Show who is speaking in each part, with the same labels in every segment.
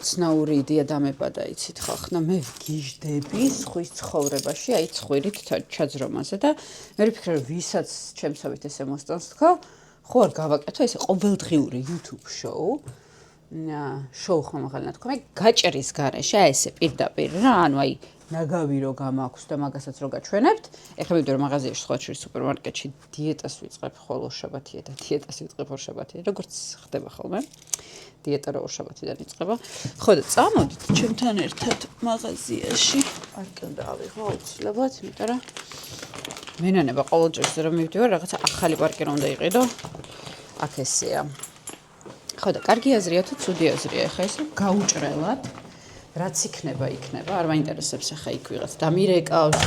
Speaker 1: ცნაური იდეა დამებადა, იცით ხო, ხნა მე ვგიჟდები სხვის ცხოვრებაში, აი ცხვირით ჩაძრომაზე და მე ვფიქრე, რომ ვისაც ჩემსავით ესე მოსწონს თქო, ხო არ გავაკეთო ესე ყოველდღიური YouTube show. შოუ ხომ აღარ თქვა, მე გაჭრის გარეშე, აი ესე პირდაპირ რა, ანუ აი ნაგავი რო გამაქვს და მაგასაც რო გაჩვენებთ. ეხლა მივიდე რომ მაღაზიაში სხვა შორის სუპერმარკეტში დიეტას ვიწყებ ხოლო შაბათია და დიეტას ვიწყებ ორ შაბათია, როგორც ხდება ხოლმე. დიეტა რო ორ შაბათიდან იწყება. ხო და წამოდით ჩემთან ერთად მაღაზიაში. არკე უნდა ავიღო აუცილებლად, იმიტომ რომ მენანება ყოველჯერ რომ მივდივარ, რაღაცა ახალი პარკი რომ უნდა იყიდო. აქ ესეა. ხო და კარგი აზრია თუ ცუდი აზრია, ეხა ესე გაუჭრელად რაც იქნება, არ მაინტერესებს ახლა იქ ვიღაც დამირეკავს,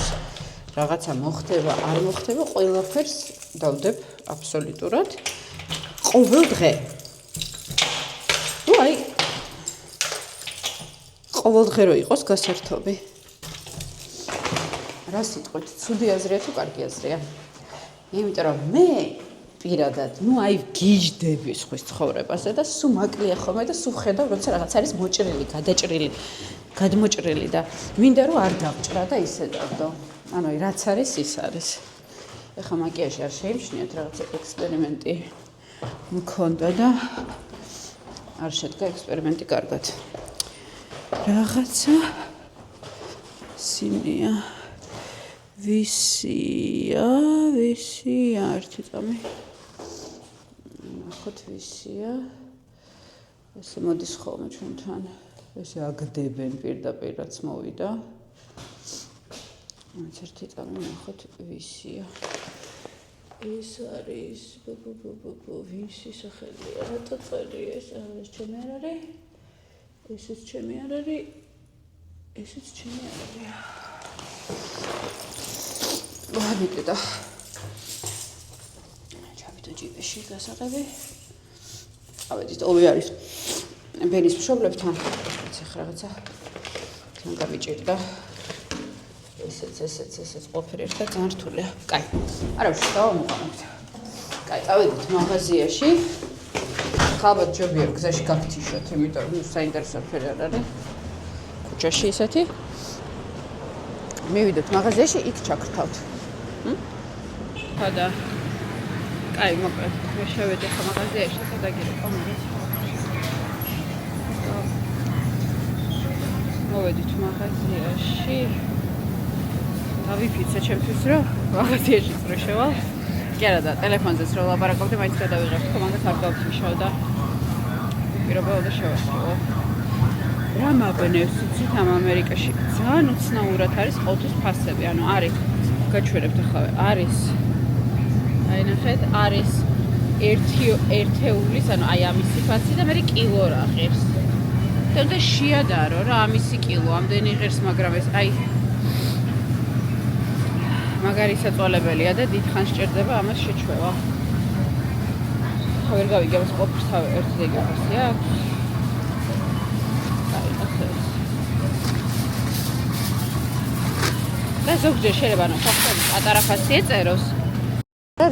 Speaker 1: რაღაცა მოხდება, არ მოხდება, ყველაფერს დავდებ აბსოლუტურად ყოველ დღე. ну აი ყოველ დღე რო იყოს გასართობი. რა სიტყვით, ცუდი აზრია თუ კარგი აზრია? იმიტომ რომ მე პირადად, ну აი გიჟდები სხვის ცხოვრებაზე და სულ მაკლია ხოლმე და სულ ხედავ, როცა რაღაც არის მოჭრილი, გადაჭრილი, გადმოჭრილი და მინდა რომ არ დავჭრა და ისე დავდო. ანუ რაც არის, ის არის. ეხლა მაკიაჟი არ შეიმჩნიოთ, რაღაცა ექსპერიმენტი მქონდა და არ შედგა ექსპერიმენტი კარგად. რაღაცა სინია ვისია, ერთი წამი. ნახოთ ვისია. ესე მოდის ხოლმე ჩვენთან. ესე აგდებენ პირდაპირ რაც მოვიდა. ერთი წამი ნახოთ ვისია. ეს არის ვისი სახელია? რატო წერია ეს? ეს ჩემი არ არის. ესეც ჩემი არ არის. ესეც ჩემი არ არის. ვაბიტა. ჩავიდო ჯიპში გასაღები. ავედით, ოვი არის. ბენის მშობლებთან. ეხლა რაღაცა თან გამიჭირდა. ესეც ყოფილი ერთად ძალიან რთულია. კაი. არა ვშ დავამოყავთ. კაი, ავედით მაღაზიაში. ხალბათ ჯობია გზაში გაგთიშოთ, იმიტომ რომ საინტერესო ფერი არ არის. ქუჩაში ისეთი. მივიდეთ მაღაზიაში, იქ ჩაგრთავთ. ხოდა. კაი, მოკლედ, მე შევედი ხა მაღაზიაში, სადაგირე კომერც. მოვედით მაღაზიაში. დავიფიცე ჩემთვის რომ მაღაზიაში წრო შევალ. კი არა და ტელეფონზეც რო ლაპარაკობდი, მაინც გადავიღებ, კომანდას არ გავთიშავ და პირობა უნდა შევასრულო. რა მაბნევს იცით ამ ამერიკაში? ძალიან უცნაურად არის ყოველთვის ფასები, ანუ არის გაჩვენებთ ახლა, არის აი ნახეთ, არის ერთეულის, ანუ აი ამისი ფასი და მე კილო რა ღირს. და შეადარო რა ამისი კილო, ამდენი ღირს, მაგრამ ეს აი მაგარი საწოლებელია და დიდხანს სჭირდება ამას შეჩვევა. ხო ვერ გავიგებ ეს ყოფს თავი ერთი ზეგაფასი აქვს. აი ასე. და ზოგჯერ შეიძლება ანუ ფაქტობრივად პატარა ფასი ეწეროს. და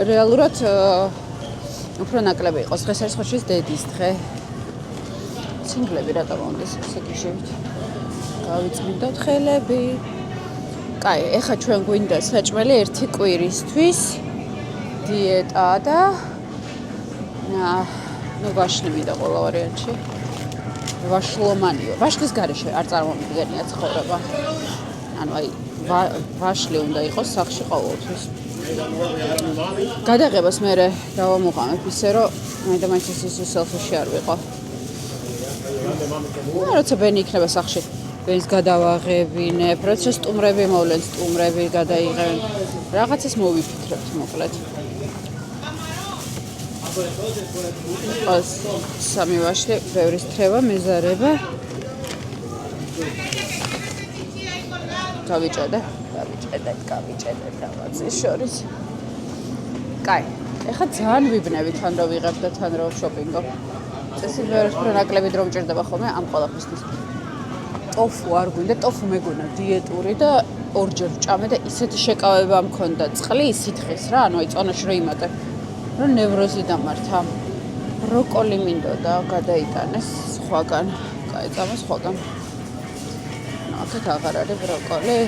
Speaker 1: რეალურად უფრო ნაკლები იყოს. დღეს არის ხოჩის დედის დღე. ცინგლები რატო მომდის ესე გიშევით. გავიწმინდოთ ხელები. კაი, ეხა ჩვენ გვინდა საჭმელი ერთი კვირისთვის დიეტა და ნუ ვაშლი მინდა ყველა ვარიანტში. ვაშლომანიო. ვაშლის გარეშე არ წარმომიდგენია ცხოვრება. ანუ აი ვაშლი უნდა იყოს სახში ყოველთვის. გადაღებას მე დავამოყამებ ისე რომ მაინც ის სელფიში არ ვიყო. როცა ბენი იქნება სახში, ბენს გადავაღებინებ, როცა სტუმრები მოვლენ, სტუმრები გადაიღებენ. რაღაცას მოვიფიქრებთ მოკლედ. სამი ვაშლი, ბევრი სთრევა, მეზარება. გავიჭედე რაღაცის შორის. კაი, ეხლა ძალიან ვიბნევი თან რო ვიღებ და თან რო შოპინგო. წესი ბევრს უფრო ნაკლები დრო მჭირდება ხოლმე ამ ყველაფრისთვის. ტოფუ არ გვინდა, ტოფუ მეგონა დიეტური და ორჯერ ვჭამე და ისეთი შეკავება მქონდა წყლის სითხეს რა, ანუ აი წონაში რო იმატე. რომ ნევროზი დამართა. ბროკოლი მინდოდა გადაიტანეს სხვაგან. გაეწამა სხვაგან. აქეთ აღარ არის ბროკოლი.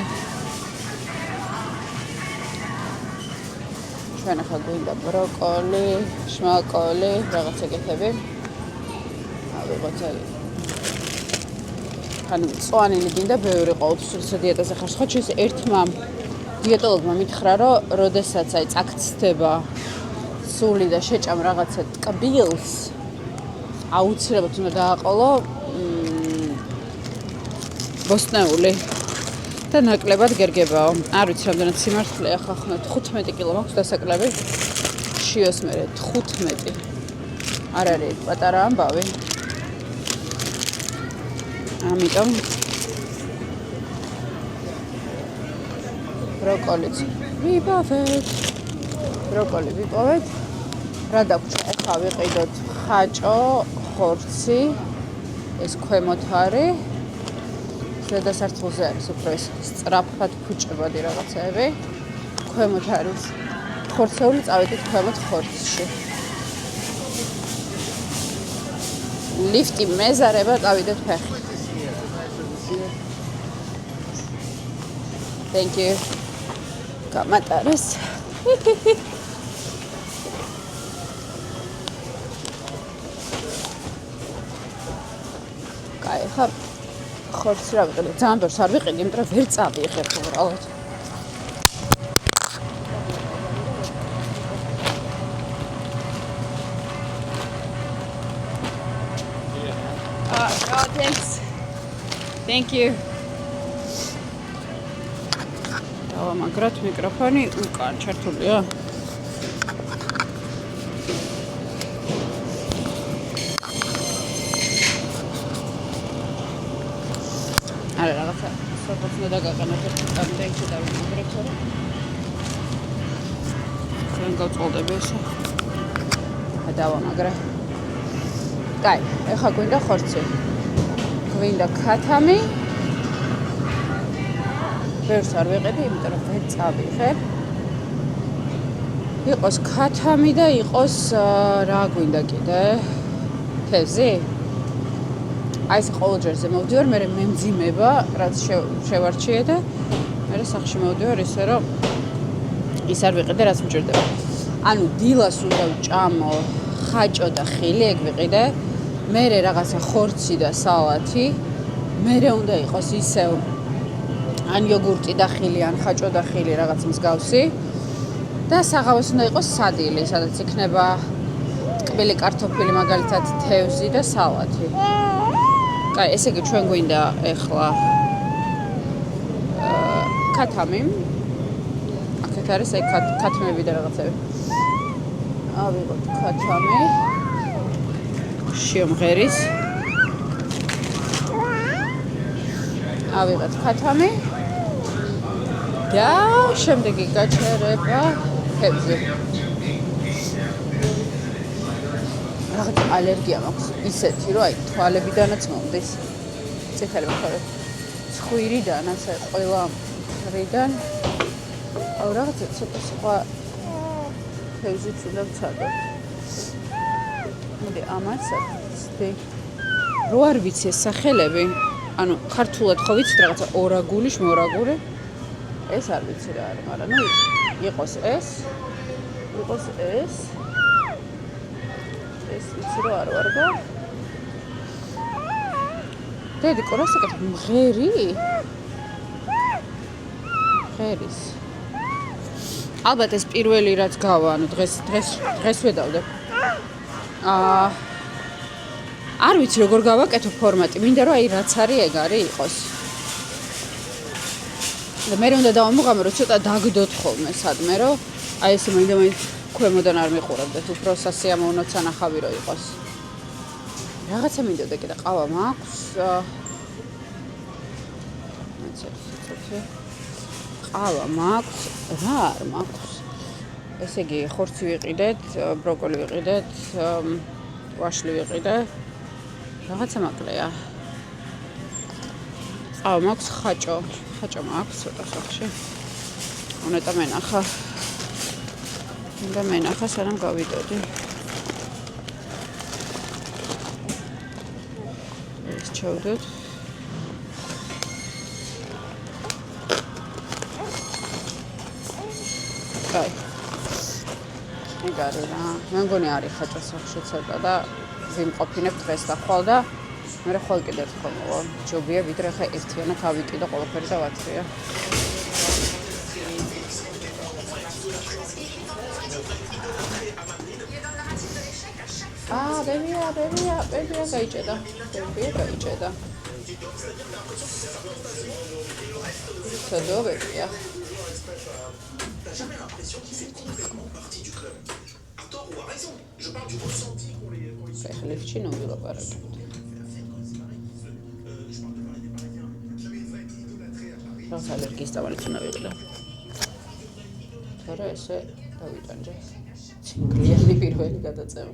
Speaker 1: ჩვენ ახლა გვინდა ბროკოლი, შმაკოლი, რაღაც ეგეთები. ავიღოთ აი. ანუ წვანილი გინდა ბევრი ყოველთვის როცა დიეტაზე ხარ. სხვა შეიძლება ერთმა დიეტოლოგმა მითხრა, რომ როდესაც აი წაქცდება სული და შეჭამ რაღაცა ტკბილს, აუცილებლად უნდა დააყოლო ბოსტნეული და ნაკლებად გერგებაო. არ ვიცი რამდენად სიმართლეა ხა ხნა 15 კილო მაქვს დასაკლები. შიოს მერე 15. არ არის პატარა ამბავი. ამიტომ ბროკოლიც ვიპოვეთ. ბროკოლი ვიპოვეთ. რა დაგვჭირდა? ახლა ვიყიდოთ ხაჭო, ხორცი, ეს ქვემოთ არის. ზედასართულზე არის უფრო ეს სწრაფად ფუჭებადი რაღაცეები. ქვემოთ არის ხორცეული, წავედით ქვემოთ ხორცში. ლიფტი მეზარება, წავიდეთ ფეხი. Thank you. გამატარეს. კაი, ხა ხორცი რა ვიყიდე? ძალიან ბევრს არ ვიყიდი, იმიტომ რომ ვერ წავიღებ უბრალოდ. Oh, thanks. Thank you. მაგრამ მიკროფონი უკან ჩართულია. არა რაღაცა სოფოს უნდა დაგაყენოთ ამდენში დავიმაგრებთ რა. ჩვენ გავწყალდები ესე. დავამაგრე. კაი, ეხლა გვინდა ხორცი. გვინდა ქათამი. ვერს არ ვიყიდი, იმიტომ რომ ვერ წავიღებ. იყოს ქათამი და იყოს რა გვინდა კიდე? თევზი? აი ეს ყოველჯერზე მოვდივარ, მე მემძიმება, რაც შევარჩიე და მე სახში მოვდივარ ისე რომ ის არ ვიყიდე, რაც მჭირდება. ანუ დილას უნდა ვჭამო ხაჭო და ხილი, ეგ ვიყიდე. მე რაღაცა ხორცი და სალათი. მე უნდა იყოს ისევ ან იოგურტი და ხილი, ან ხაჭო და ხილი რაღაც მსგავსი. და საღამოს უნდა იყოს სადილი, სადაც იქნება ტკბილი კარტოფილი, მაგალითად თევზი და სალათი. კაი, ესე იგი ჩვენ გვინდა ეხლა ქათამი. აქეთ არის აი ქათმები და რაღაცები. ავიღოთ ქათამი. შიომღერის. ავიღოთ ქათამი. და შემდეგი გაჩერება თევზი. რაღაც ალერგია მაქვს ისეთი, რომ აი თვალებიდანაც მომდის. წითელი მოხარე. ცხვირიდანაც აი ყველა მხრიდან. აუ რაღაცა ცოტა სხვა თევზიც უნდა ვცადოთ. მოდი ამას ვცდი. რო არ ვიცი ეს სახელები, ანუ ქართულად ხო ვიცით რაღაცა ორაგული, შმორაგული. ეს არ ვიცი რა არის, მაგრამ ნუ იყოს ეს. ეს ვიცი რომ არ ვარგა. დედი ყურას ეკეთებ მღერი? მღერის. ალბათ ეს პირველი რაც გავა, ანუ დღეს ვედავდე. არ ვიცი როგორ გავაკეთო ფორმატი, მინდა რომ აი რაც არის ეგ არის იყოს. და მე უნდა დავამოღამე რომ ცოტა დაგდოთ ხოლმე სადმე რომ აი ესე მინდა ქვემოდან არ მიყურებდეთ, უფრო სასიამოვნო ცანახავი რო იყოს. რაღაცა მინდოდა კიდე ყავა მაქვს. ყავა მაქვს, რა არ მაქვს. ესე იგი ხორცი ვიყიდეთ, ბროკოლი ვიყიდეთ, ვაშლი ვიყიდე. რაღაცა მაკლეა. ყავა მაქვს, ხაჭო მაქვს ცოტა სახში. უნდა მენახა. უნდა მენახა სანამ გავიდოდი. ეს ჩავდოთ. კაი. ეგარი რა. მე მგონი არის ხაჭა სახში ცოტა და ვიმყოფინებ დღეს და ხვალ და მე ხვალ კიდევ ერთხელ მოვა. ჯობია ვიდრე ხა ერთიანად ავიკიდო ყველაფერი და ვათრია. ბებია გაიჭედა. ცოდო ბებია. Jamais l'impression qu'il fait complètement partie du club. À tort ou à raison, je parle du ressenti qu'on les Félix non veut pas parler. Ça a l'air qu'il stava lì una vela. Però esse დავიტანჯე. სინგლიანი პირველი გადაწევა.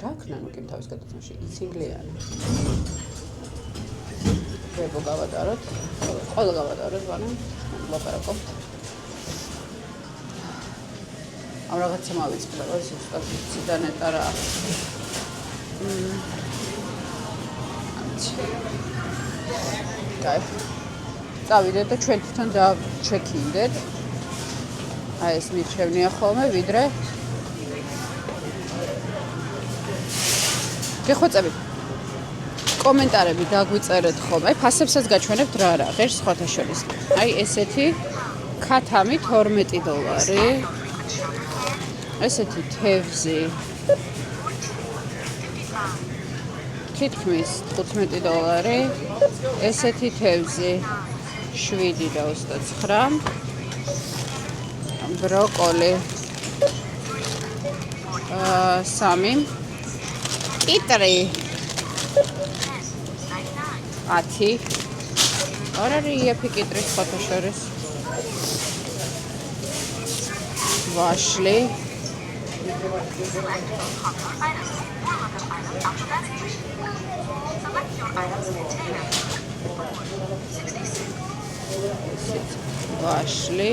Speaker 1: რა ქნა ნუ კიმ თავის გადაწევაში? სინგლიანი. ვებო გავატაროთ. ყველა გავატაროთ, ბანა. ლაპარაკობთ. ამ რაღაცა მავიწყდა, რომ ზუსტად ციდან ეტარა. კაი. წავიდეთ და ჩვენ თვითონ დავჩექინდეთ. აი ეს მირჩევნია ხოლმე, ვიდრე გეხვეწებით. კომენტარები დაგვიწერეთ ხოლმე. აი ფასებსაც გაჩვენებთ რა რა, ღირს სხვათა შორის. აი ესეთი ქათამი $12. ესეთი თევზი თითქმის $15. ესეთი თევზი 7.29. ბროკოლი 3. კიტრი 10. არ არის იაფი კიტრი სხვათა შორის. ვაშლი ვაშლი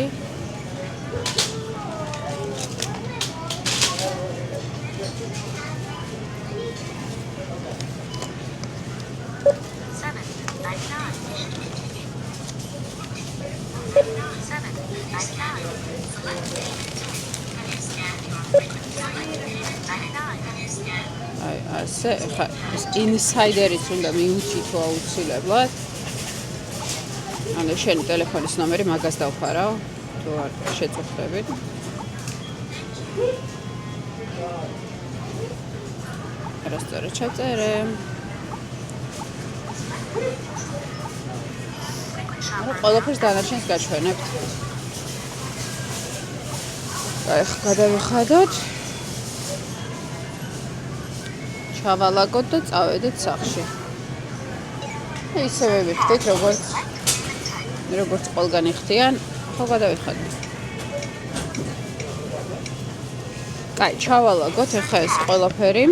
Speaker 1: ასე ხა ეს ინსაიდერიც უნდა მიუჩითო აუცილებლად. ანუ შენი ტელეფონის ნომერი მაგას დავფარავ, თუ არ შეწუხდებით. რასწორად ჩაწერე. ანუ ყველაფერს დანარჩენს გაჩვენებთ. აი ხა გადავიხადოთ. ჩავალაგოთ და წავედით სახში. ისევე ვიხდით, როგორც ყველგან იხდიან, ხო გადავიხადეთ. კაი, ჩავალაგოთ ახლა ეს ყველაფერი.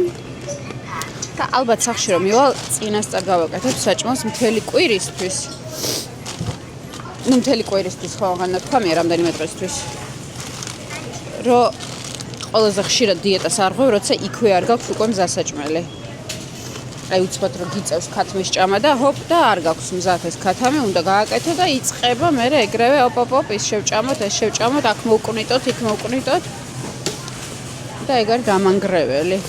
Speaker 1: და ალბათ სახში რომ მივალ, წინასწარ გავაკეთებ საჭმელს მთელი კვირისთვის. მთელი კვირისთვის ხვალგან თქვა მე რამდენიმე დღესთვის. რომ ყველაზე ხშირად დიეტას არ ღვევ, როცა იქვე არ გაქვს უკვე მზასაჭმელი. აი უცბად რომ გიწევს ქათმის ჭამა და ჰოპ და არ გაქვს მზად ეს ქათამი, უნდა გააკეთო და იწყება მე ეგრევე ოპ ის შევჭამოთ, ეს შევჭამოთ, აქ მოვკვნიტოთ, იქ მოვკვნიტოთ. და ეგ არის გამანგრეველი.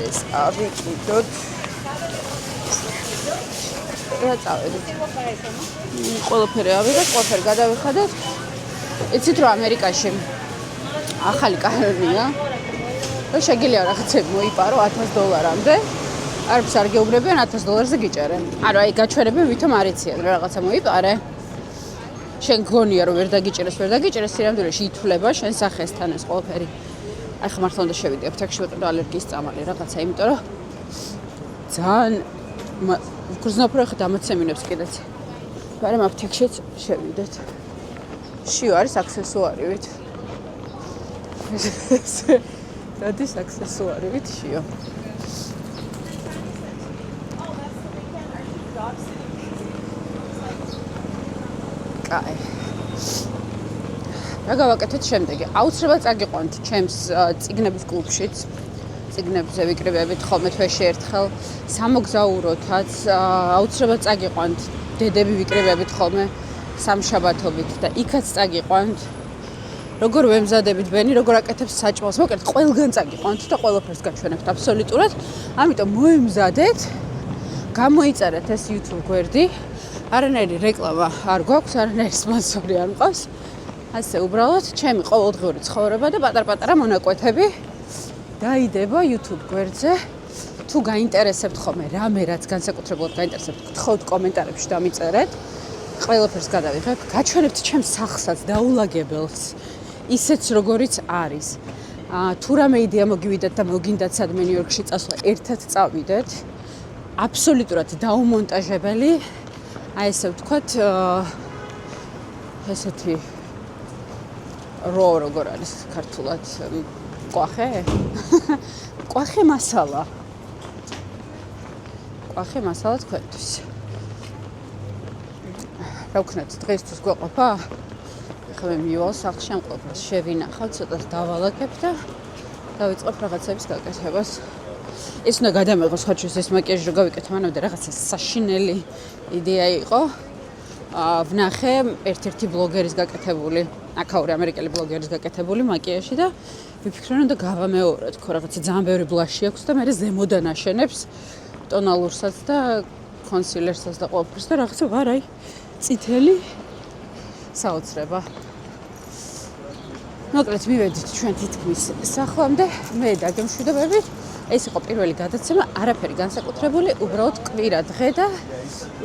Speaker 1: ეს ავიკიდოთ. რა წავედით? ყველაფერი ავიღეთ, ყველაფერი გადავიხადეთ. იცით რომ ამერიკაში ახალი კანონია, რომ შეგიძლია რაღაცები მოიპარო $1000-მდე. არც არ გეუბნებიან $1000-ზე გიჭერენ. ანუ აი გაჩვენებენ ვითომ არ იციან რა რაღაცა მოიპარე. შენ გონია რომ ვერ დაგიჭერეს, სინამდვილეში ითვლება შენ სახესთან ეს ყველაფერი. აი ხა მართლა უნდა შევიდე აფთიაქში ვეტყოდო ალერგიის წამალი რაღაცა, იმიტომ რომ ძალიან გრძნობ რა ხა დამაცემინებს კიდეც. მაგრამ აფთიაქშიც შევიდეთ. შიო არის აქსესუარივით. დადის აქსესუარივით შიო. კაი. რა გავაკეთეთ შემდეგი? აუცილებლად წაგიყვანთ ჩემს წიგნების კლუბშიც. წიგნებზე ვიკრიბებით ხოლმე თვეში ერთხელ სამოგზაუროთაც აუცილებლად წაგიყვანთ დედები ვიკრიბებით ხოლმე სამშაბათობით და იქაც წაგიყვანთ როგორ ვემზადებით ბენი როგორ აკეთებს საჭმელს მოკლედ ყველგან წაგიყვანთ და ყველაფერს გაჩვენებთ აბსოლუტურად ამიტომ მოემზადეთ გამოიწერეთ ეს YouTube გვერდი არანაირი რეკლამა არ გვაქვს არანაირი სპონსორი არ მყავს ასე უბრალოდ ჩემი ყოველდღიური ცხოვრება და პატარ-პატარა მონაკვეთები დაიდება YouTube გვერდზე თუ გაინტერესებთ ხოლმე რამე რაც განსაკუთრებულად გაინტერესებთ გთხოვთ კომენტარებში დამიწერეთ ყველაფერს გადავიღებ გაჩვენებთ ჩემს სახლსაც დაულაგებელს ისეც როგორიც არის თუ რამე იდეა მოგივიდათ და მოგინდათ სადმე ნიუ-იორკში წასვლა ერთად წავიდეთ აბსოლუტურად დაუმონტაჟებელი აი ესე ვთქვათ ესეთი რო როგორ არის ქართულად კვახე კვახე მასალა თქვენთვის რა ვქნათ დღეისთვის გვეყოფა ახლა მე მივალ სახლში ამ ყველაფერს შევინახავ ცოტას დავალაგებ და დავიწყებ რაღაცების გაკეთებას ეს უნდა გადამეღოს ხოჩის ეს მაკიაჟი რო გავიკეთე მანამდე რაღაცა საშინელი იდეა იყო ვნახე ერთ-ერთი ბლოგერის გაკეთებული აქაური ამერიკელი ბლოგერის გაკეთებული მაკიაჟი და ვიფიქრე რომ და გავამეორებ თქო რაღაცა ძალიან ბევრი ბლაში აქვს და მე ზემოდან აშენებს ტონალურსაც და კონსილერსაც და ყველაფერს და რაღაცა ვარ აი წითელი საოცრება მოკლედ მივედით ჩვენ თითქმის სახლამდე მე და გემშვიდობებით ეს იყო პირველი გადაცემა არაფერი განსაკუთრებული უბრალოდ კვირა დღე და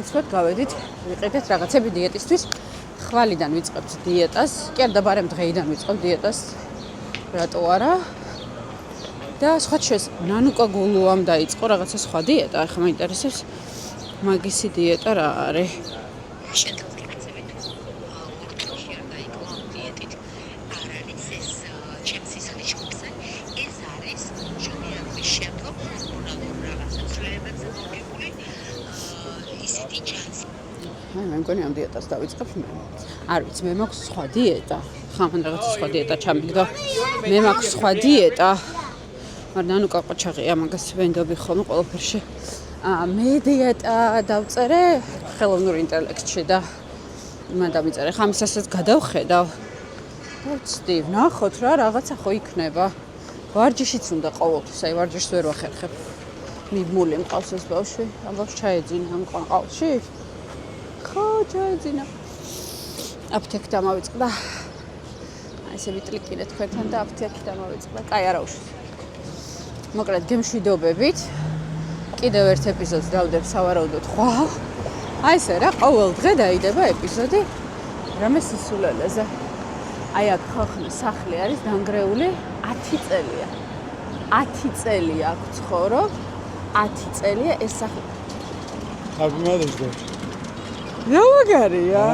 Speaker 1: უცბად გავედით ვიყიდეთ რაღაცები დიეტისთვის ხვალიდან ვიწყებთ დიეტას კი არა და ბარემ დღეიდან ვიწყებ დიეტას რატო არა და სხვა შეს ნანუკა გულუამ დაიწყო რაღაცა სხვა დიეტა ახლა მაინტერესებს მაგისი დიეტა რა არის მე მგონი ამ დიეტას დავიწყებ მე. არ ვიცი, მე მაქვს სხვა დიეტა. ხან რაღაცა სხვა დიეტა ჩამიგდო. მე მაქვს სხვა დიეტა. მაგრამ ნანუკა ყოჩაღია მაგას ვენდობი ხოლმე ყველაფერში. მე დიეტა დავწერე ხელოვნურ ინტელექტში და იმან დამიწერე. ხა ამისასაც გადავხედავ. ვცდი, ნახოთ რა რაღაცა ხო იქნება. ვარჯიშიც უნდა ყოველთვის, აი ვარჯიშს ვერ ვახერხებ. მიბმული მყავს ეს ბავშვი, ამბავს ჩაეძინა ამ ყანყალში. ხო, ჩაეძინა. აფთიაქი დამავიწყდა. აი ესე ვიტლიკიდე თქვენთან და აფთიაქი დამავიწყდა. კაი არა უშვის. მოკლედ გემშვიდობებით. კიდევ ერთ ეპიზოდს დავდებ სავარაუდოდ ხვალ. აი ესე რა, ყოველ დღე დაიდება ეპიზოდი რამე სისულელეზე. აი აქ ხახნის სახლი არის დანგრეული 10 წელია. 10 წელია აქ ცხოვრობ. 10 წელია ეს სახლი.
Speaker 2: Happy Mother's Day.
Speaker 1: No magariya.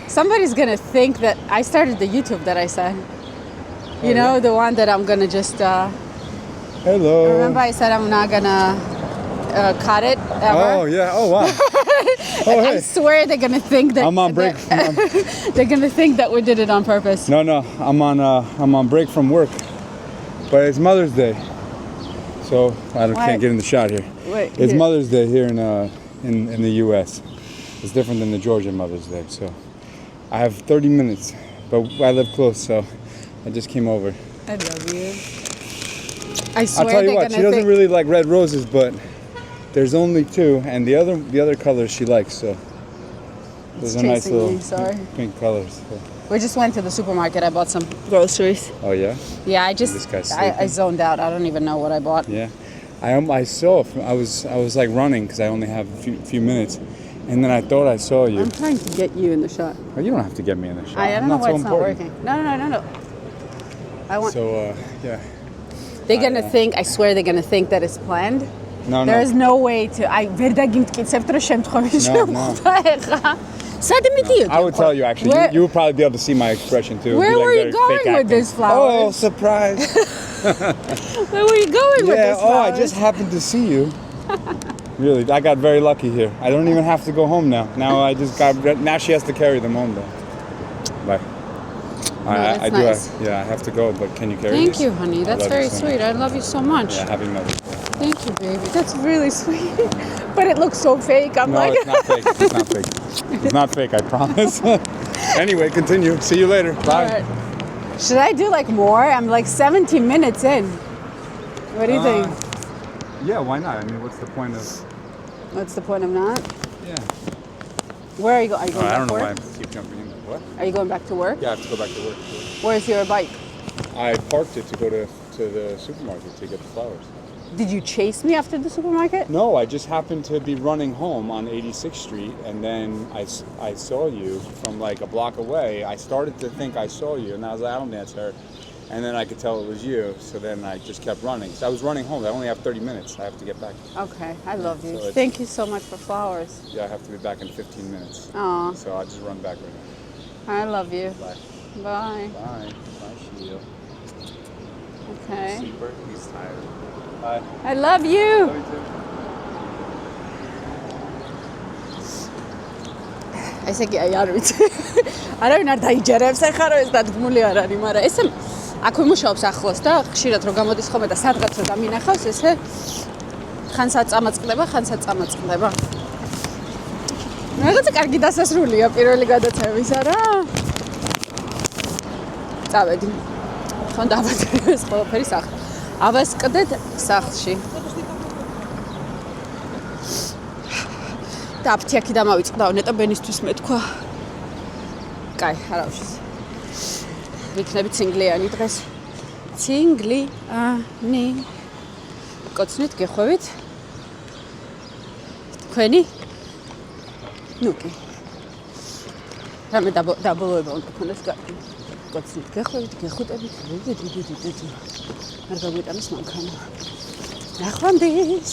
Speaker 1: Somebody's going to think that I started the YouTube that I said. You know, the one that I'm going to just
Speaker 2: Hello.
Speaker 1: Remember I said I'm not going to cut it ever?
Speaker 2: Oh, yeah. Oh, wow.
Speaker 1: I swear they're going to think that
Speaker 2: I'm on break.
Speaker 1: they're going to think that we did it on purpose.
Speaker 2: No. I'm on break from work. But it's Mother's Day. So, can't get in the shot here.
Speaker 1: Wait,
Speaker 2: it's
Speaker 1: here.
Speaker 2: Mother's Day here in the US. It's different than the Georgia Mother's Day. So, I have 30 minutes, but I live close, so I just came over.
Speaker 1: I love you. I swear
Speaker 2: I'll tell you
Speaker 1: they're
Speaker 2: what,
Speaker 1: going
Speaker 2: she
Speaker 1: to
Speaker 2: doesn't
Speaker 1: think
Speaker 2: really like red roses, but there's only 2, and the other colors she likes, so those are nice
Speaker 1: chasing
Speaker 2: little
Speaker 1: me, sorry.
Speaker 2: pink colors. So.
Speaker 1: We just went to the supermarket. I bought some groceries.
Speaker 2: Oh yeah?
Speaker 1: Yeah,
Speaker 2: This guy's
Speaker 1: I
Speaker 2: sleeping.
Speaker 1: zoned out. I don't even know what I bought.
Speaker 2: Yeah. I saw, I was like running because I only have a few minutes, and then I thought I saw you.
Speaker 1: I'm trying to get you in the shot.
Speaker 2: Oh, you don't have to get me in the shot.
Speaker 1: I don't know why
Speaker 2: so
Speaker 1: it's not
Speaker 2: important.
Speaker 1: working. No. I want.
Speaker 2: So yeah.
Speaker 1: They're gonna think. I swear they're gonna think that it's planned.
Speaker 2: No.
Speaker 1: There is no way to. I ვერ დაგიმტკიცებთ რომ შემთხვევაში შემოხდა ეხა. სად მიდიოდი?
Speaker 2: I would tell you actually. You would probably be able to see my expression too.
Speaker 1: Where
Speaker 2: It'd be
Speaker 1: were you
Speaker 2: very
Speaker 1: going
Speaker 2: fake
Speaker 1: with
Speaker 2: acting.
Speaker 1: this flowers?
Speaker 2: Oh, surprise!
Speaker 1: Where were you going with this?
Speaker 2: Yeah. Oh, I
Speaker 1: flowers?
Speaker 2: just happened to see you. Really, I got very lucky here. I don't even have to go home now. Now she has to carry them home though. Bye.
Speaker 1: that's
Speaker 2: I do.
Speaker 1: nice.
Speaker 2: Yeah, I have to go, but can you carry
Speaker 1: Thank
Speaker 2: this?
Speaker 1: you, honey.
Speaker 2: I
Speaker 1: That's
Speaker 2: love you
Speaker 1: very
Speaker 2: so
Speaker 1: sweet. I love you so much.
Speaker 2: Yeah, happy Mother's Day.
Speaker 1: Thank you, baby. That's really sweet. But it looks so fake. I'm
Speaker 2: No,
Speaker 1: like,
Speaker 2: it's not fake. It's not fake. It's not fake, I promise. Anyway, continue. See you later. Bye.
Speaker 1: all right. Should I do like more? I'm like 17 minutes in. What do you think?
Speaker 2: Yeah, why not? I mean, what's the point of...
Speaker 1: What's the point of not?
Speaker 2: Yeah.
Speaker 1: Where are you going? Are you going
Speaker 2: I
Speaker 1: back
Speaker 2: don't
Speaker 1: to
Speaker 2: know why
Speaker 1: work?
Speaker 2: I keep jumping in. What?
Speaker 1: Are you going back to work?
Speaker 2: Yeah, I have to go back to work.
Speaker 1: Where's your bike?
Speaker 2: I parked it to go to the supermarket to get the flowers.
Speaker 1: Did you chase me after the supermarket?
Speaker 2: No, I just happened to be running home on 86th Street, and then I saw you from like a block away. I started to think I saw you, and I was like, I don't think that's her. And then I could tell it was you, so then I just kept running. So I was running home. I only have 30 minutes. I have to get back.
Speaker 1: Okay, I love you.
Speaker 2: So it's-
Speaker 1: Thank you so much for flowers.
Speaker 2: Yeah, I have to be back in 15 minutes.
Speaker 1: Aw,
Speaker 2: So I'll just run back right now.
Speaker 1: I love you.
Speaker 2: Bye.
Speaker 1: Bye.
Speaker 2: Bye. Bye, Sheila.
Speaker 1: Okay.
Speaker 2: Super. He's tired. Bye.
Speaker 1: I love you.
Speaker 2: Love you too.
Speaker 1: ესე იგი აი არ ვიცი. არავინ არ დაიჯერებს ახლა რომ ეს დადგმული არ არის, მაგრამ ესე აქვე მუშაობს ახლოს და ხშირად რომ გამოდის ხოლმე და სადღაც რომ დამინახავს, ესე ხანსაც წამაწყდება, ხანსაც წამაწყდება. რაღაცა კარგი დასასრულია პირველი გადაცემისა რა. წავედი. ხან დავაწერე ეს ყველაფერი სახლში. ავასკდეთ სახლში. და აფთიაქი დამავიწყდაო ნეტა ბენისთვის მეთქვა. კაი, არავის. ვიქნები ცინგლიანი დღეს. ცინგლიანი. კოცნით გეხვევით? თქვენი? ნუ კი. რამე დაბოლოება უნდა გქონდეს კარგი. კოცნით გეხვევით, გეხუტებით, არ გაგვიტანოს მანქანა. ნახვამდის.